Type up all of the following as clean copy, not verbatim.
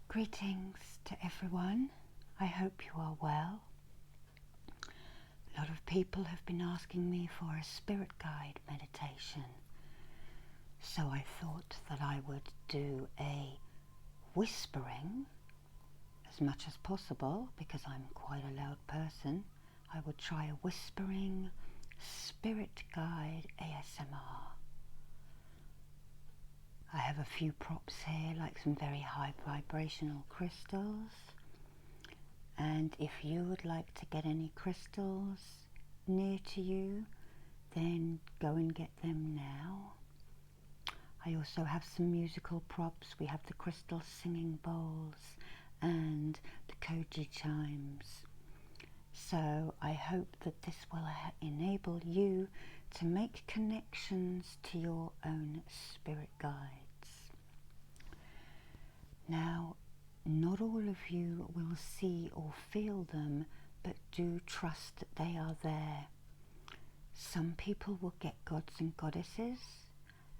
Greetings to everyone. I hope you are well. A lot of people have been asking me for a spirit guide meditation, so I thought that I would do a whispering as much as possible because I'm quite a loud person. I would try a whispering spirit guide ASMR. I have a few props here, like some very high vibrational crystals, and if you would like to get any crystals near to you, then go and get them now. I also have some musical props. We have the crystal singing bowls and the Koji chimes. So I hope that this will enable you to make connections to your own spirit guides. Now, not all of you will see or feel them, but do trust that they are there. Some people will get gods and goddesses,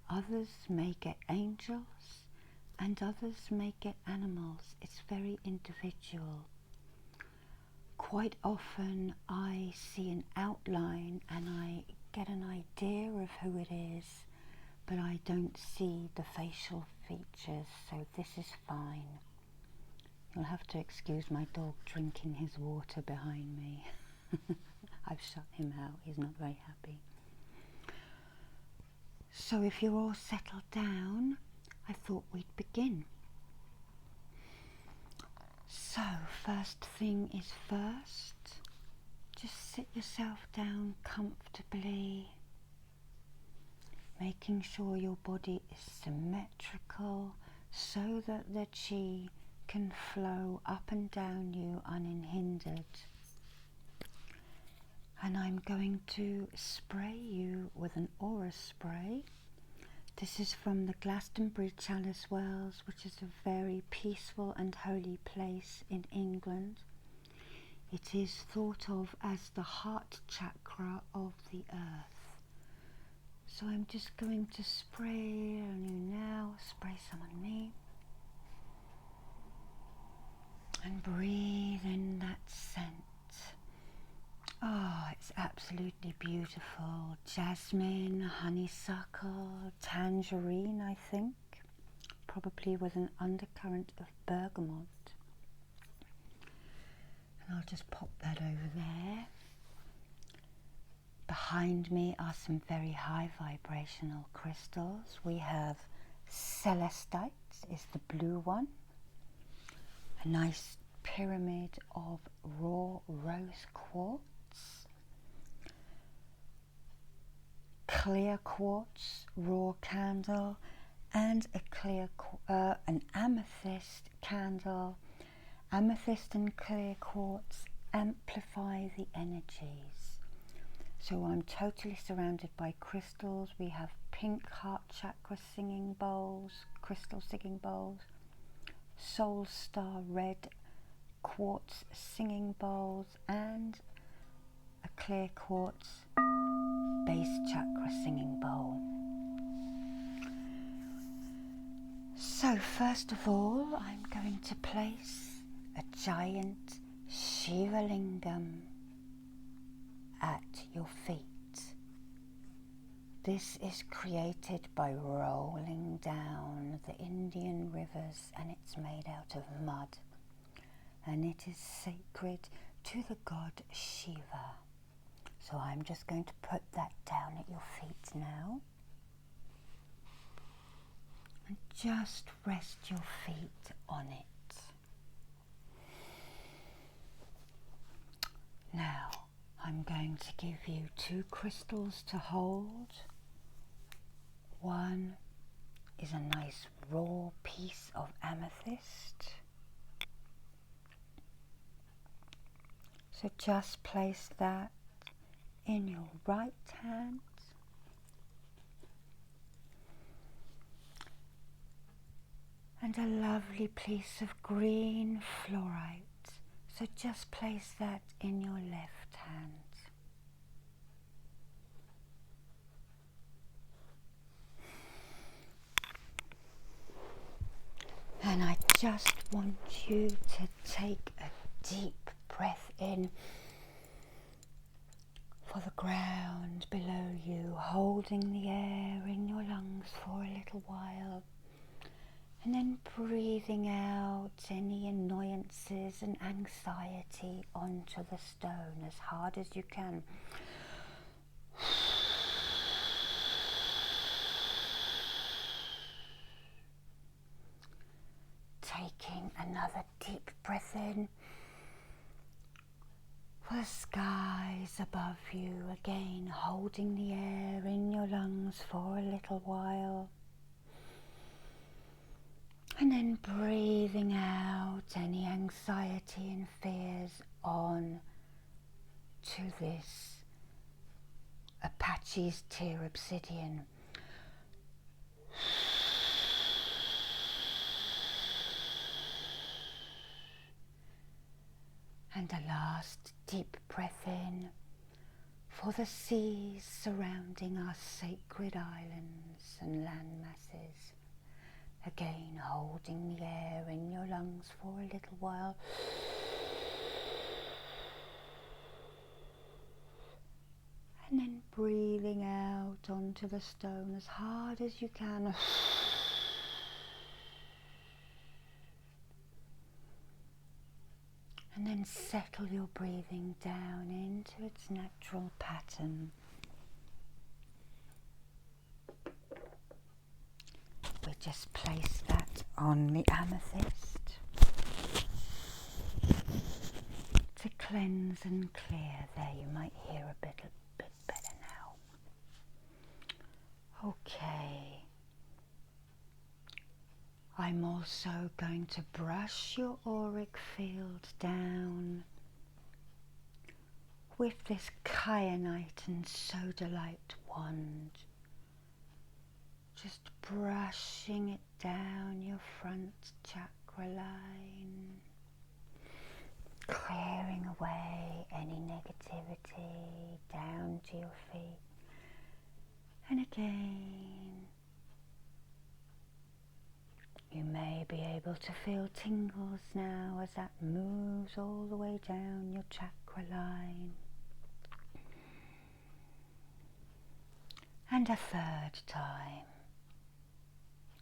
others may get angels, and others may get animals. It's very individual. Quite often I see an outline and I get an idea of who it is, but I don't see the facial features, so this is fine. You'll have to excuse my dog drinking his water behind me. I've shut him out, he's not very happy. So if you're all settled down, I thought we'd begin. So, first thing is first, just sit yourself down comfortably, making sure your body is symmetrical so that the chi can flow up and down you unhindered. And I'm going to spray you with an aura spray. This is from the Glastonbury Chalice Wells, which is a very peaceful and holy place in England. It is thought of as the heart chakra of the earth. So I'm just going to spray on you now, spray some on me. And breathe in that scent. Oh, it's absolutely beautiful. Jasmine, honeysuckle, tangerine, I think. Probably with an undercurrent of bergamot. And I'll just pop that over there. Behind me are some very high vibrational crystals. We have celestite, is the blue one. A nice pyramid of raw rose quartz. Clear quartz, raw candle, and an amethyst candle. Amethyst and clear quartz amplify the energies. So I'm totally surrounded by crystals. We have pink heart chakra singing bowls, crystal singing bowls, soul star red quartz singing bowls, and a clear quartz base chakra singing bowl. So first of all, I'm going to place a giant Shiva lingam at your feet. This is created by rolling down the Indian rivers, and it's made out of mud, and it is sacred to the god Shiva. So I'm just going to put that down at your feet now. And just rest your feet on it. Now, I'm going to give you 2 crystals to hold. One is a nice raw piece of amethyst. So just place that in your right hand. And a lovely piece of green fluorite. So just place that in your left hand. And And I just want you to take a deep breath in for the ground below you, holding the air in your lungs for a little while, and then breathing out any annoyances and anxiety onto the stone as hard as you can. Taking another deep breath in for the skies above you, again holding the air in your lungs for a little while, and then breathing out any anxiety and fears on to this Apache's Tear Obsidian. And a last deep breath in for the seas surrounding our sacred islands and land masses. Again, holding the air in your lungs for a little while. And then breathing out onto the stone as hard as you can. And then settle your breathing down into its natural pattern. We just place that on the amethyst to cleanse and clear. There, you might hear a bit better now. Okay. I'm also going to brush your auric field down with this kyanite and sodalite wand. Just brushing it down your front chakra line, clearing away any negativity down to your feet. And again, you may be able to feel tingles now as that moves all the way down your chakra line. And a third time,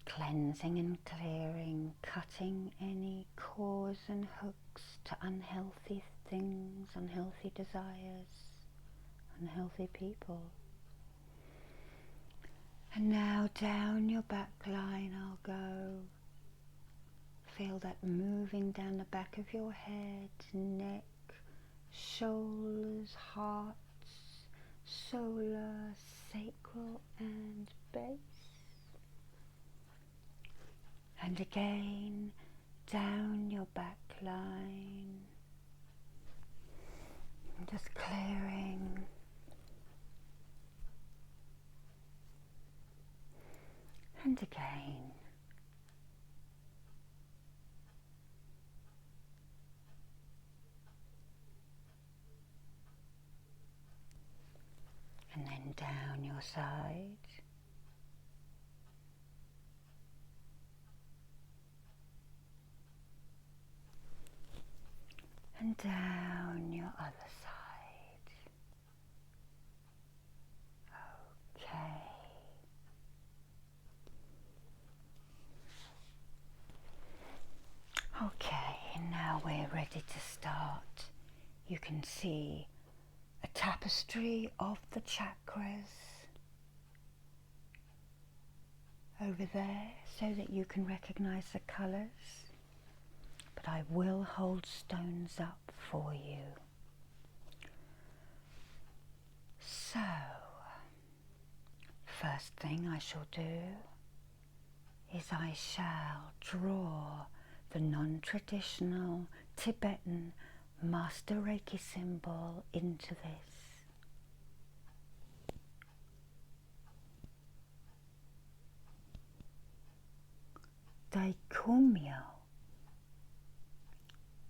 cleansing and clearing, cutting any cords and hooks to unhealthy things, unhealthy desires, unhealthy people. And now down your back line I'll go. Feel that moving down the back of your head, neck, shoulders, hearts, solar, sacral and base. And again down your back line. Just clearing. And again. And then down your side. And down your other side. Okay. Okay, now we're ready to start. You can see a tapestry of the chakras over there so that you can recognize the colors. But I will hold stones up for you. So, first thing I shall do is I shall draw the non-traditional Tibetan Master Reiki symbol into this. Daikumyo,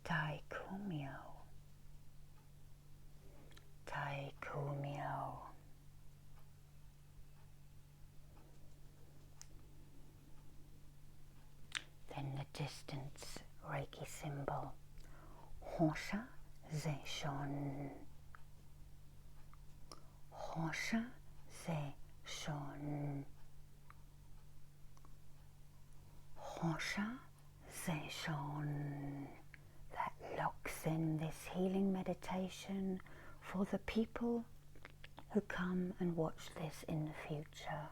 Daikumyo, Daikumyo. then the distance Reiki symbol, visualization, visualization, visualization. That locks in this healing meditation for the people who come and watch this in the future.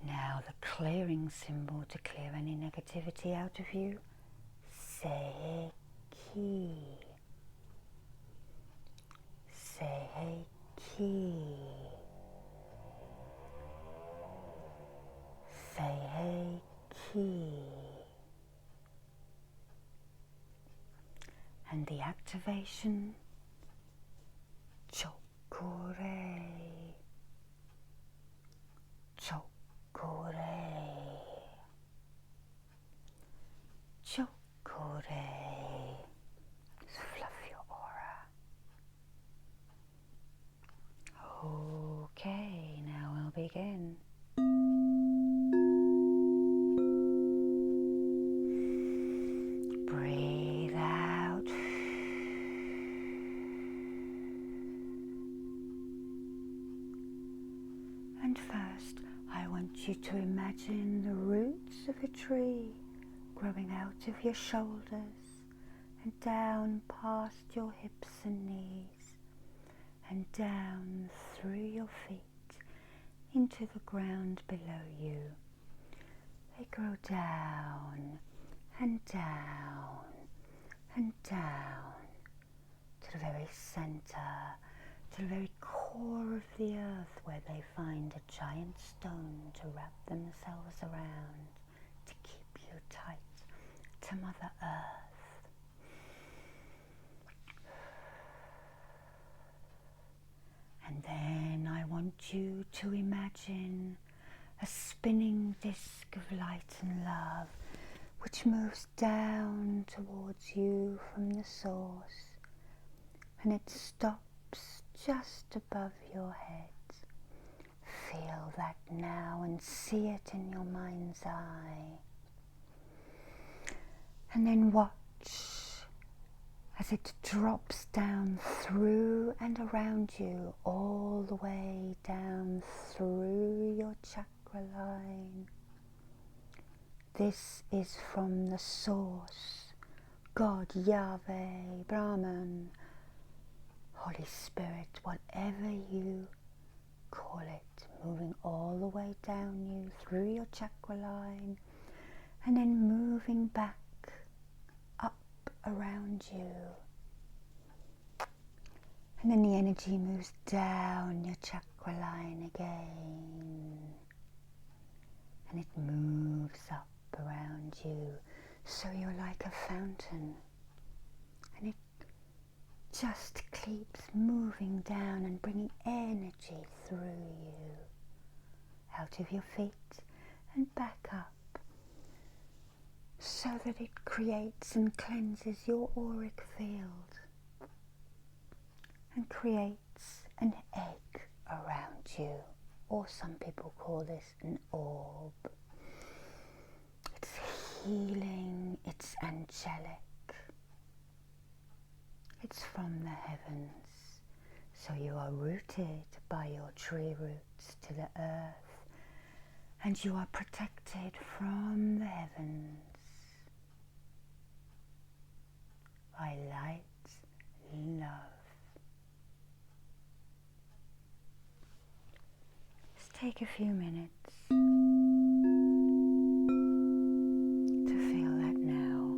Now the clearing symbol to clear any negativity out of you, Seiki, Seiki, Seiki. And the activation, Chokure, Chokure, Chokure. Fluff your aura. Okay, now we'll begin. Breathe out. And first, I want you to imagine the roots of a tree growing out of your shoulders and down past your hips and knees and down through your feet into the ground below you. They grow down and down and down to the very center, to the very core of the earth, where they find a giant stone to wrap themselves around to keep you tight to Mother Earth. And then I want you to imagine a spinning disc of light and love which moves down towards you from the source, and it stops just above your head. Feel that now and see it in your mind's eye. And then watch as it drops down through and around you, all the way down through your chakra line. This is from the source, God, Yahweh, Brahman, Holy Spirit, whatever you call it, moving all the way down you through your chakra line and then moving back up around you. And then the energy moves down your chakra line again and it moves up around you, so you're like a fountain, and it just keeps moving down and bringing energy through you, out of your feet and back up, so that it creates and cleanses your auric field and creates an egg around you, or some people call this an orb. It's healing, it's angelic, it's from the heavens. So you are rooted by your tree roots to the earth, and you are protected from the heavens by light, love. Let's take a few minutes to feel that now,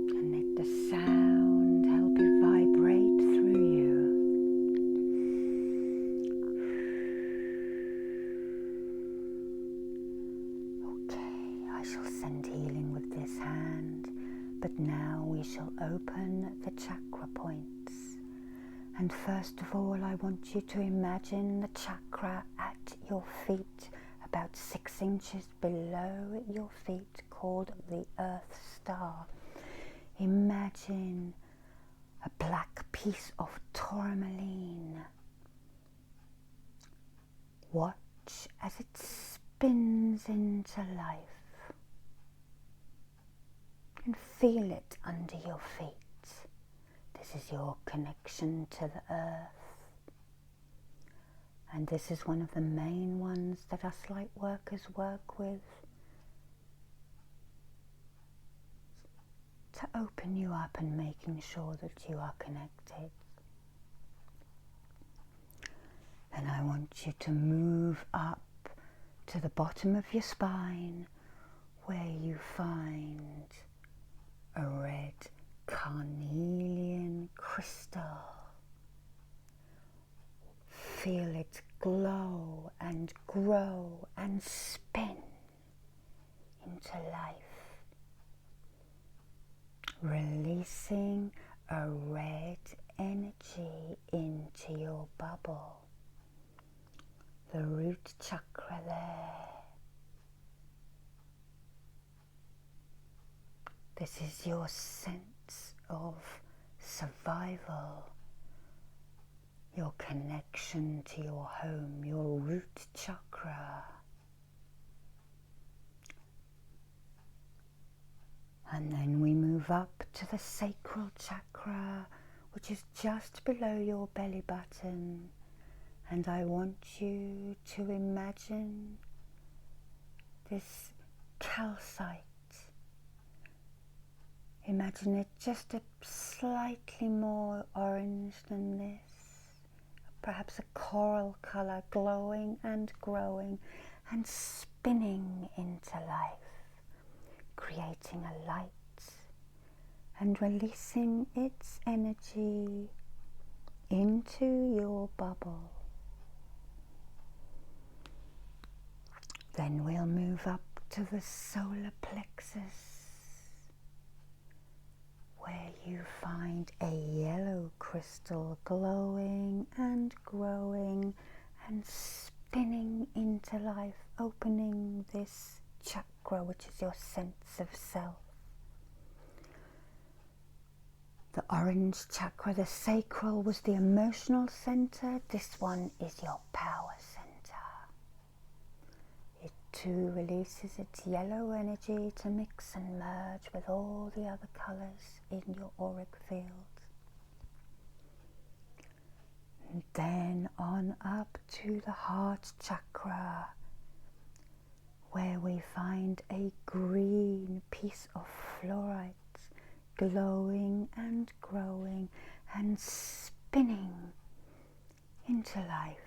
and let the sound help it vibrate through you. Okay, I shall send healing with this hand, but now we shall open the chakra points. And first of all, I want you to imagine the chakra at your feet, about 6 inches below your feet, called the Earth Star. Imagine a black piece of tourmaline Watch as it spins into life and feel it under your feet. This is your connection to the earth, and this is one of the main ones that us light workers work with, to open you up and making sure that you are connected. And I want you to move up to the bottom of your spine where you find a red carnelian crystal. Feel it glow and grow and spin into life, releasing a red energy into your bubble. The root chakra there. This is your sense of survival, your connection to your home, your root chakra. And then we move up to the sacral chakra, which is just below your belly button. And I want you to imagine this calcite. Imagine it just a slightly more orange than this, perhaps a coral colour, glowing and growing and spinning into life, creating a light and releasing its energy into your bubble. Then we'll move up to the solar plexus, where you find a yellow crystal glowing and growing and spinning into life, opening this chakra, which is your sense of self. The orange chakra, the sacral, was the emotional center. This one is your power center. It too releases its yellow energy to mix and merge with all the other colors in your auric field. And then on up to the heart chakra, where we find a green piece of fluorite glowing and growing and spinning into life.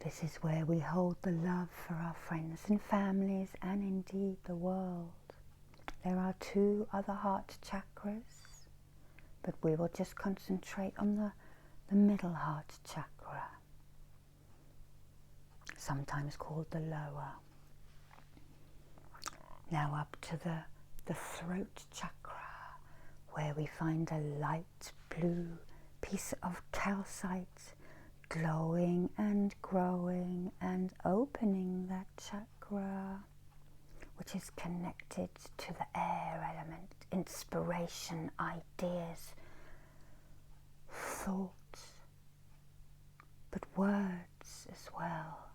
This is where we hold the love for our friends and families and indeed the world. There are 2 other heart chakras, but we will just concentrate on the middle heart chakra, sometimes called the lower. Now up to the throat chakra, where we find a light blue piece of calcite glowing and growing and opening that chakra, which is connected to the air element, inspiration, ideas, thoughts, but words as well.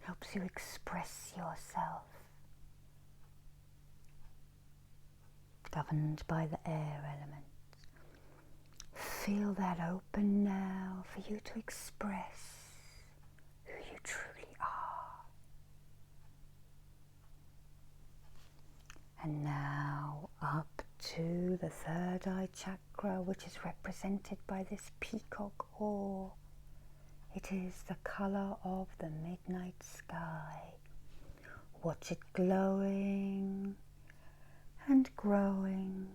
Helps you express yourself. Governed by the air element. Feel that open now for you to express who you truly are. And now up to the third eye chakra, which is represented by this peacock oar. It is the colour of the midnight sky. Watch it glowing and growing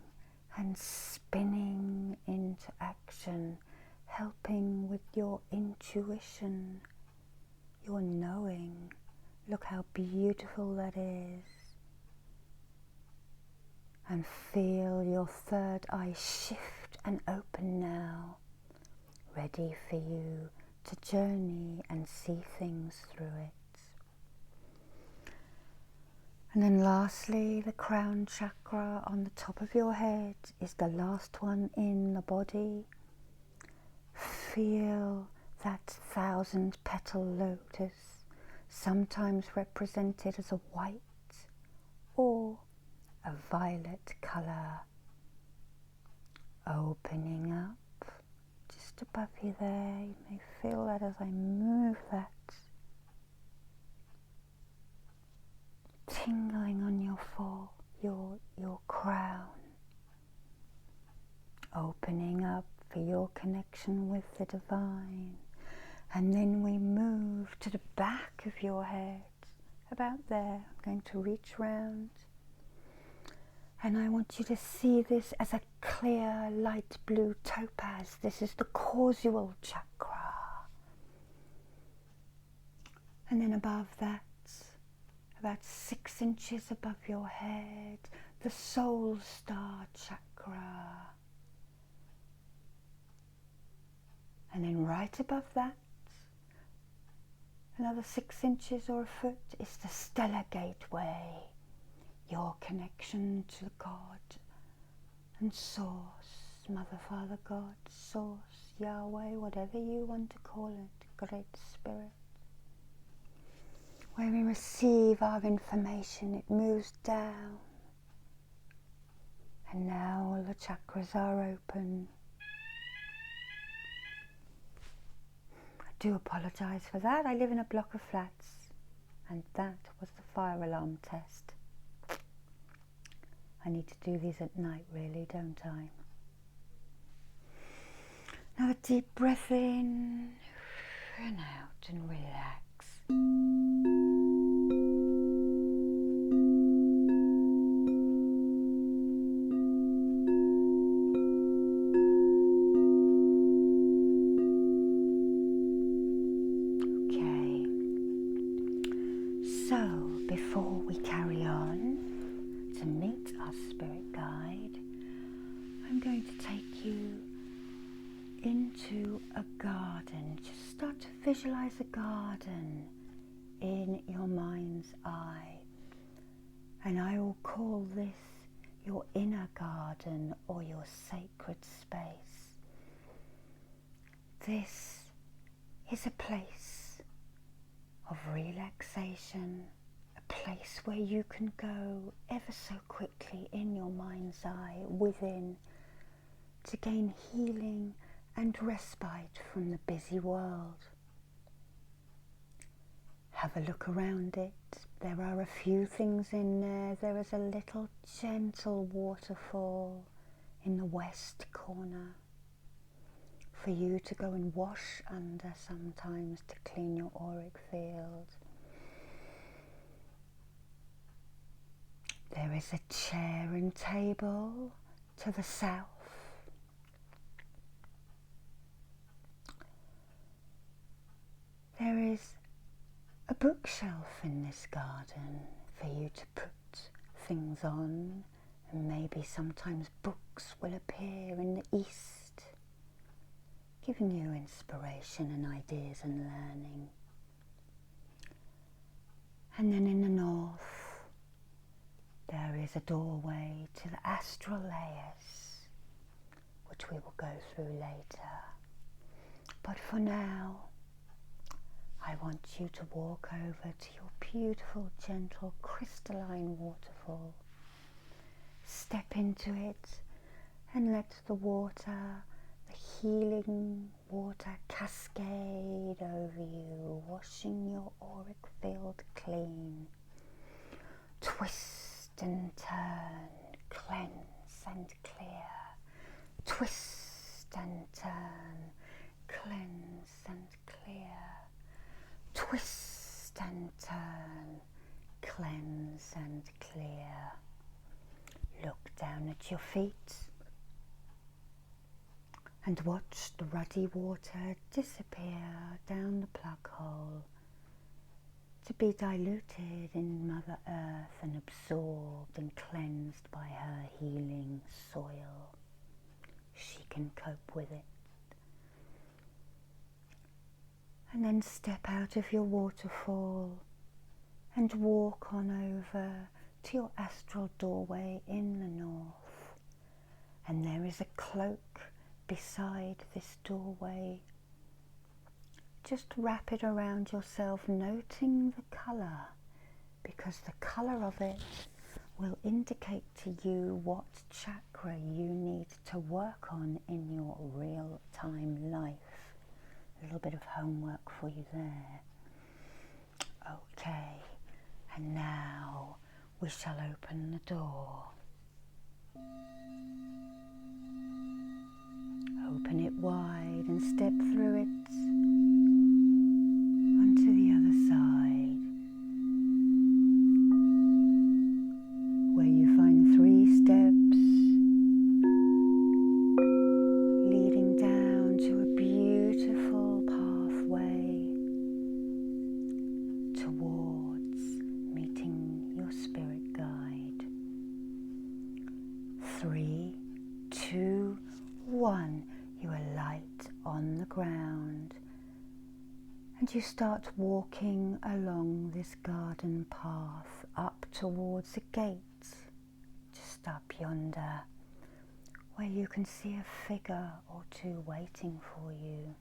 and spinning into action, helping with your intuition, your knowing. Look how beautiful that is. And feel your third eye shift and open now, ready for you to journey and see things through it. And then lastly, the crown chakra on the top of your head is the last one in the body. Feel that 1,000-petal lotus, sometimes represented as a white or a violet colour, opening up just above you there. You may feel that as I move that, tingling on your crown, opening up for your connection with the divine. And then we move to the back of your head, about there. I'm going to reach round, and I want you to see this as a clear light blue topaz. This is the causal chakra. And then above that, about 6 inches above your head, the soul star chakra. And then right above that, another 6 inches or a foot, is the stellar gateway, your connection to God and Source, Mother, Father, God, Source, Yahweh, whatever you want to call it, Great Spirit. Where we receive our information, it moves down. And now all the chakras are open. I do apologise for that. I live in a block of flats, and that was the fire alarm test. I need to do these at night, really, don't I? Now a deep breath in and out and relax. So, before we carry on to meet our spirit guide, I'm going to take you into a garden. Just start to visualize a garden in your mind's eye. And I will call this your inner garden or your sacred space. This is a place of relaxation, a place where you can go ever so quickly in your mind's eye within to gain healing and respite from the busy world. Have a look around it. There are a few things in there. There is a little gentle waterfall in the west corner for you to go and wash under sometimes to clean your auric field. There is a chair and table to the south. There is a bookshelf in this garden for you to put things on, and maybe sometimes books will appear in the east, giving you inspiration and ideas and learning. And then in the north, there is a doorway to the astral layers, which we will go through later. But for now, I want you to walk over to your beautiful, gentle, crystalline waterfall. Step into it and let the water, the healing water, cascade over you, washing your auric field clean. Twist and turn, cleanse and clear. Twist and turn, cleanse and clear. Twist and turn, cleanse and clear. Look down at your feet and watch the ruddy water disappear down the plug hole to be diluted in Mother Earth and absorbed and cleansed by her healing soil. She can cope with it. And then step out of your waterfall and walk on over to your astral doorway in the north. And there is a cloak beside this doorway. just wrap it around yourself, noting the colour, because the colour of it will indicate to you what chakra you need to work on in your real-time life. A little bit of homework for you there. Okay, and now we shall open the door. Open it wide and step through it onto the other side, where you find 3 steps leading down to a beautiful pathway towards meeting your spirit guide. 3, 2, 1. You alight on the ground and you start walking along this garden path up towards a gate just up yonder, where you can see a figure or 2 waiting for you.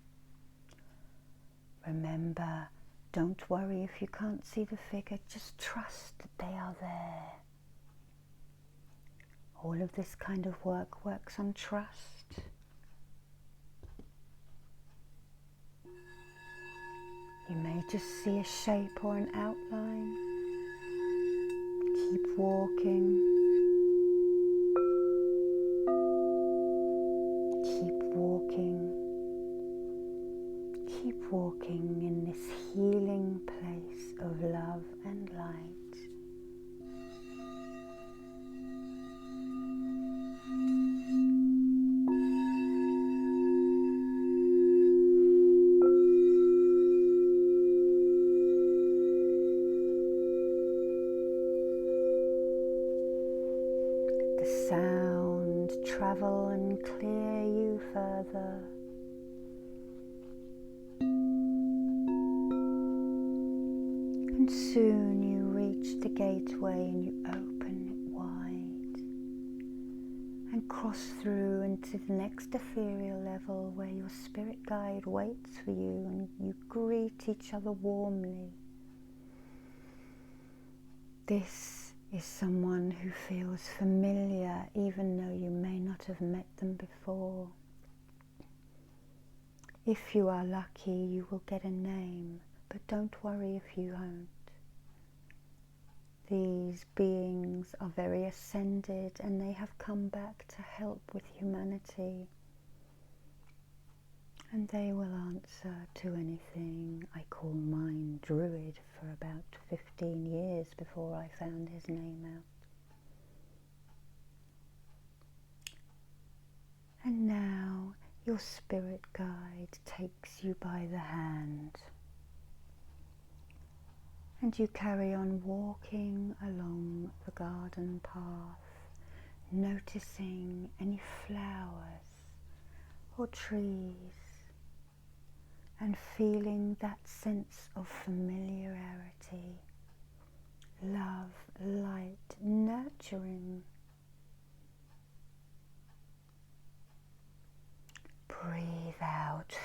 Remember, don't worry if you can't see the figure, just trust that they are there. All of this kind of work works on trust. You may just see a shape or an outline. Keep walking. Keep walking. Keep walking in this healing place of love and light. Sound travel and clear you further. And soon you reach the gateway and you open it wide and cross through into the next ethereal level, where your spirit guide waits for you and you greet each other warmly. This is someone who feels familiar, even though you may not have met them before. If you are lucky, you will get a name, but don't worry if you won't. These beings are very ascended and they have come back to help with humanity. And they will answer to anything. I call mine Druid for about 15 years before I found his name out. And now your spirit guide takes you by the hand. And you carry on walking along the garden path, noticing any flowers or trees, and feeling that sense of familiarity, love, light, nurturing. Breathe out.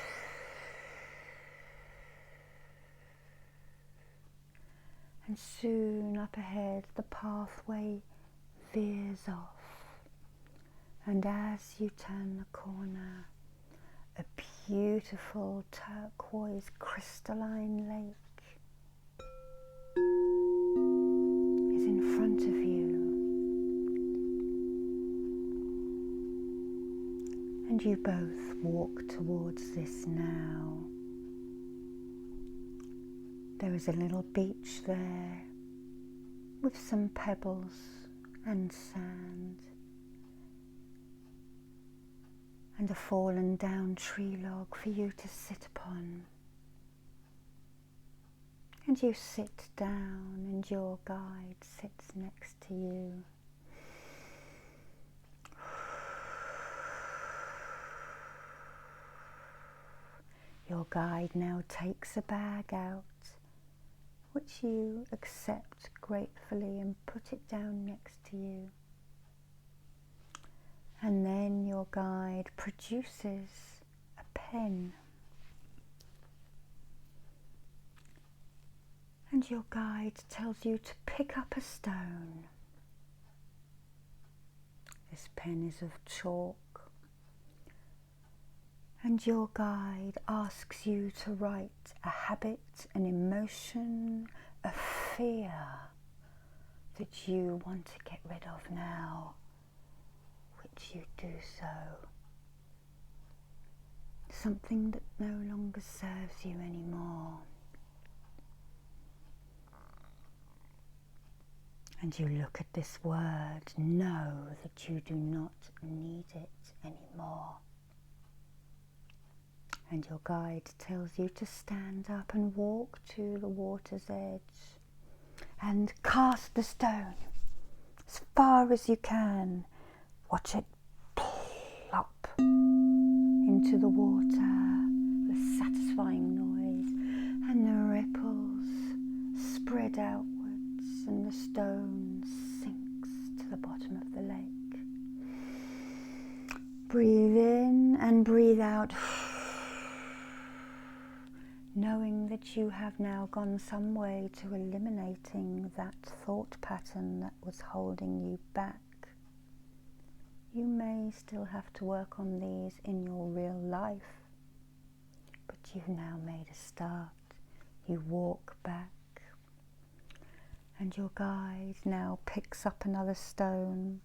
And soon up ahead the pathway veers off, and as you turn the corner, a beautiful turquoise crystalline lake is in front of you, and you both walk towards this now. There is a little beach there with some pebbles and sand, and a fallen down tree log for you to sit upon. And you sit down and your guide sits next to you. Your guide now takes a bag out, which you accept gratefully and put it down next to you. And then your guide produces a pen. And your guide tells you to pick up a stone. This pen is of chalk. And your guide asks you to write a habit, an emotion, a fear that you want to get rid of now, which you do so. Something that no longer serves you anymore. And you look at this word, know that you do not need it anymore. And your guide tells you to stand up and walk to the water's edge and cast the stone as far as you can. Watch it plop into the water, the satisfying noise, and the ripples spread outwards, and the stone sinks to the bottom of the lake. Breathe in and breathe out, knowing that you have now gone some way to eliminating that thought pattern that was holding you back. You may still have to work on these in your real life, but you've now made a start. You walk back, and your guide now picks up another stone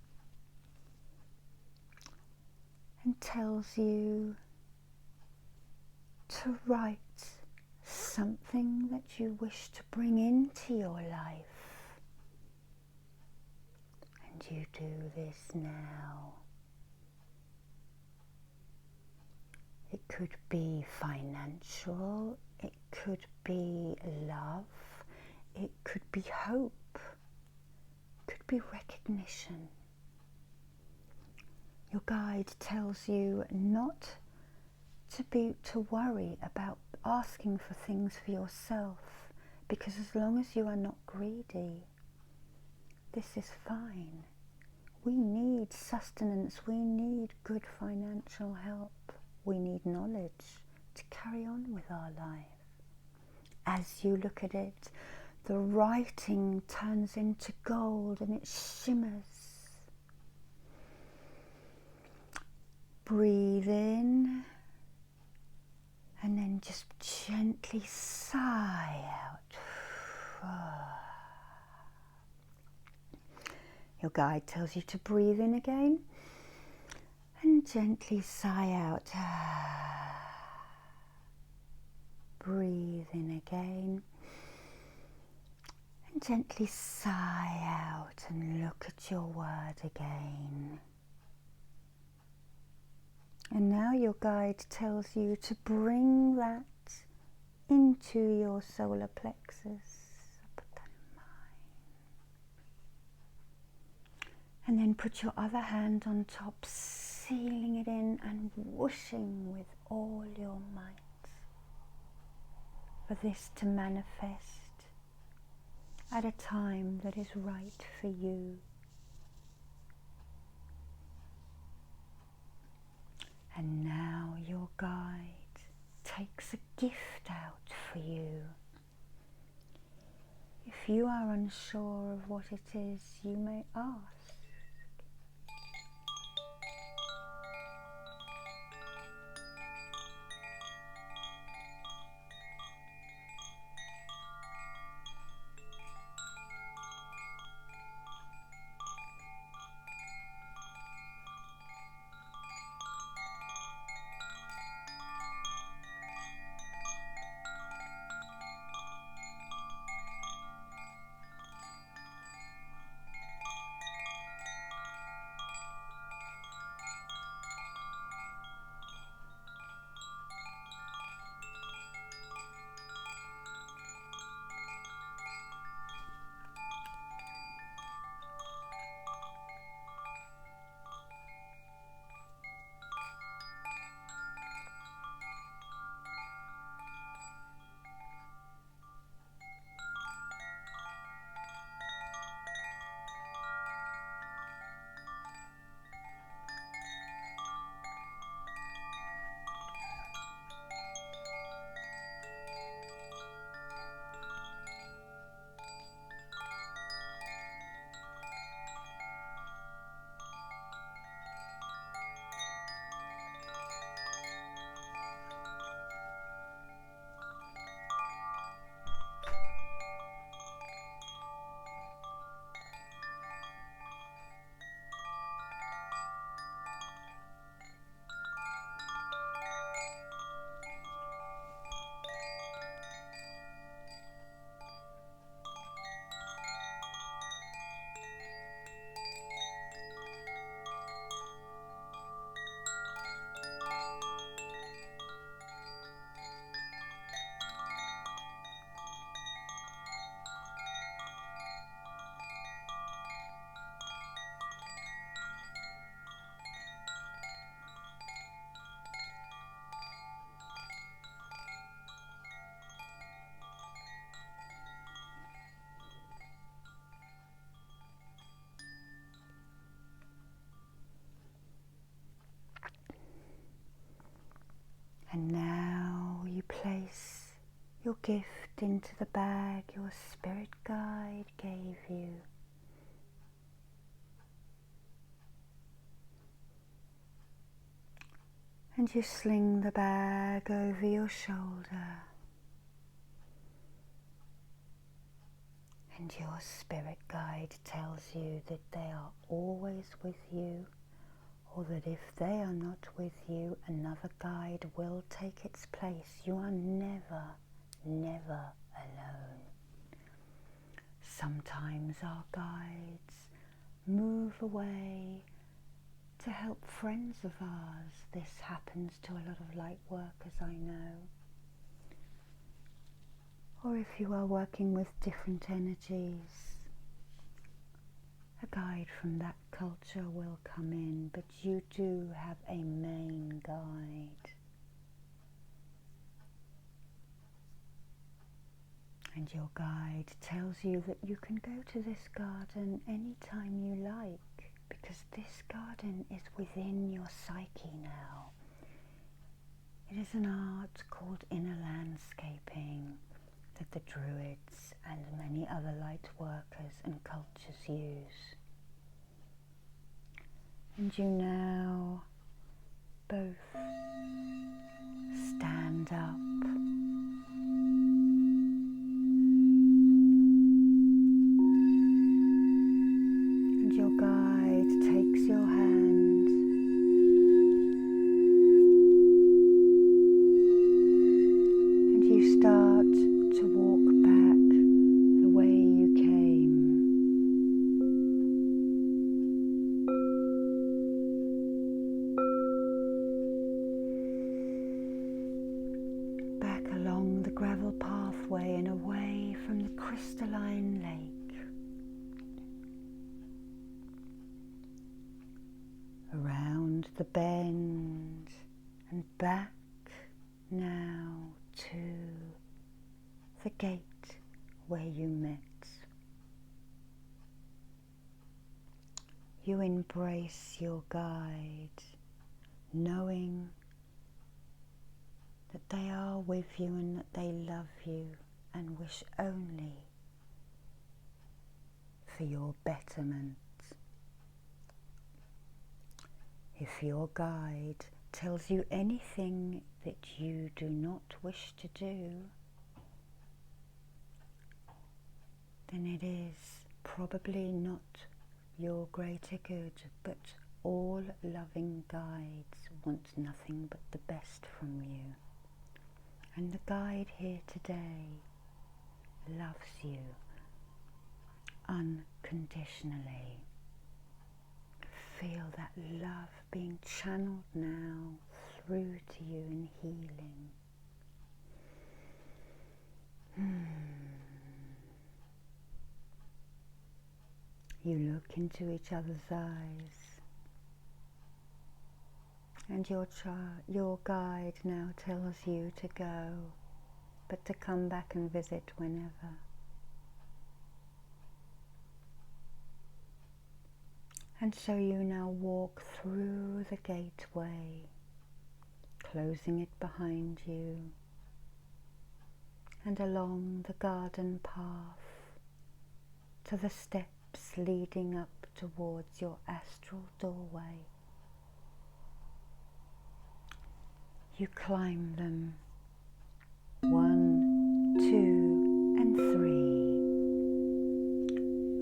and tells you to write something that you wish to bring into your life. And you do this now. It could be financial, it could be love, it could be hope, it could be recognition. Your guide tells you not to worry about asking for things for yourself, because as long as you are not greedy, this is fine. We need sustenance, we need good financial help, we need knowledge to carry on with our life. As you look at it, the writing turns into gold and it shimmers. Breathe in and then just gently sigh out. Your guide tells you to breathe in again and gently sigh out. Breathe in again and gently sigh out and look at your word again. And now your guide tells you to bring that into your solar plexus. And then put your other hand on top, sealing it in and whooshing with all your might for this to manifest at a time that is right for you. And now your guide takes a gift out for you. If you are unsure of what it is, you may ask. And now you place your gift into the bag your spirit guide gave you. And you sling the bag over your shoulder. And your spirit guide tells you that they are always with you, or that if they are not with you, another guide will take its place. You are never, never alone. Sometimes our guides move away to help friends of ours. This happens to a lot of light workers I know. Or if you are working with different energies, a guide from that culture will come in, but you do have a main guide. And your guide tells you that you can go to this garden anytime you like, because this garden is within your psyche now. It is an art called inner landscaping that the Druids and many other light workers and cultures use. And you now both stand up. And your guide takes your hand and you start to walk back the way you came. Back along the gravel pathway and away from the crystalline lake. Around the bend and back now to the gate where you met. You embrace your guide, knowing that they are with you and that they love you and wish only for your betterment. If your guide tells you anything that you do not wish to do, then it is probably not your greater good, but all loving guides want nothing but the best from you. And the guide here today loves you unconditionally. Feel that love being channeled now through to you in healing. You look into each other's eyes, and your guide now tells you to go, but to come back and visit whenever. And so you now walk through the gateway, closing it behind you, and along the garden path to the steps leading up towards your astral doorway. You climb them 1, 2, and 3,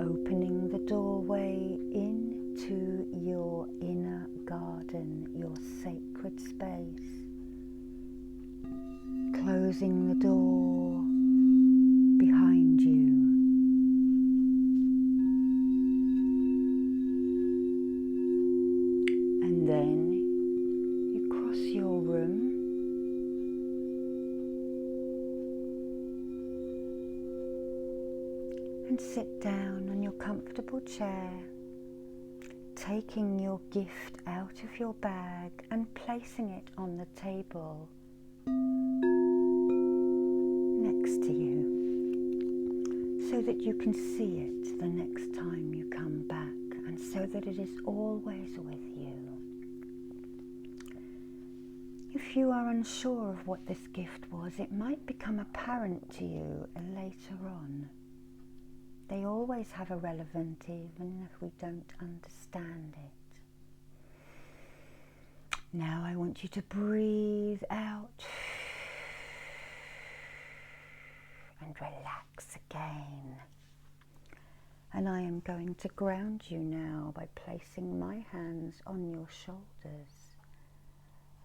opening the doorway into your inner garden, your sacred space, closing the door behind you. And then you cross your room and sit down on your comfortable chair, taking your gift out of your bag and placing it on the table next to you, so that you can see it the next time you come back, and so that it is always with you. If you are unsure of what this gift was, it might become apparent to you later on. They always have a relevance even if we don't understand it. Now I want you to breathe out and relax again. And I am going to ground you now by placing my hands on your shoulders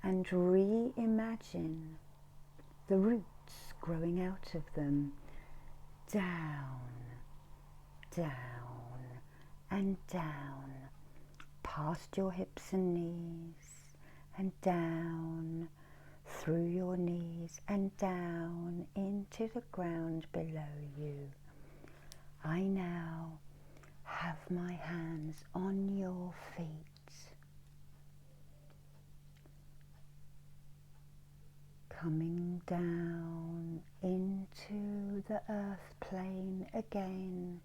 and reimagine the roots growing out of them, down, down and down, past your hips and knees, and down through your knees and down into the ground below you. I now have my hands on your feet, coming down into the earth plane again,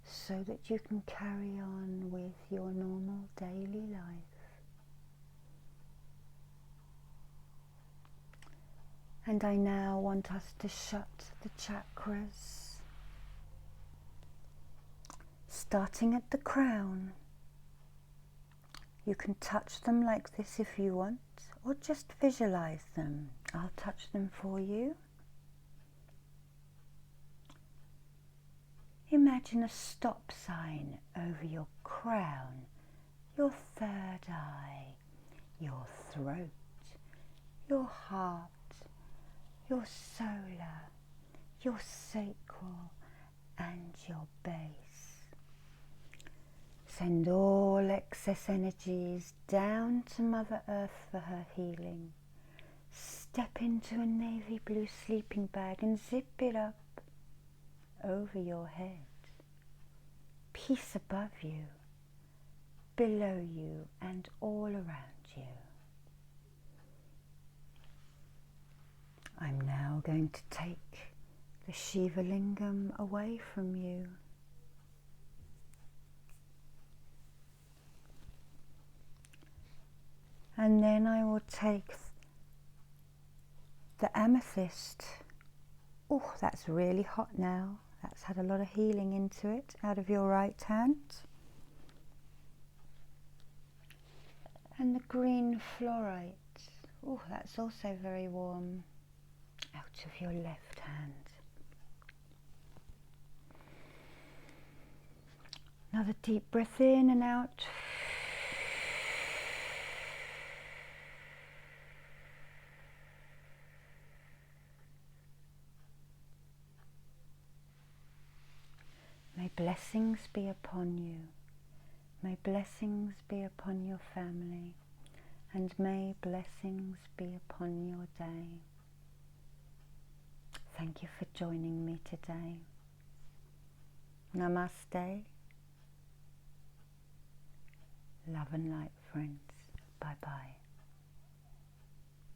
so that you can carry on with your normal daily life. And I now want us to shut the chakras, starting at the crown. You can touch them like this if you want, or just visualize them. I'll touch them for you. Imagine a stop sign over your crown, your third eye, your throat, your heart, your solar, your sacral and your base. Send all excess energies down to Mother Earth for her healing. Step into a navy blue sleeping bag and zip it up over your head. Peace above you, below you and all around you. I'm now going to take the Shiva Lingam away from you. And then I will take the amethyst. Oh, that's really hot now. That's had a lot of healing into it, out of your right hand. And the green fluorite. Oh, that's also very warm, out of your left hand. Another deep breath in and out. May blessings be upon you. May blessings be upon your family. And may blessings be upon your day. Thank you for joining me today. Namaste. Love and light, friends. Bye-bye.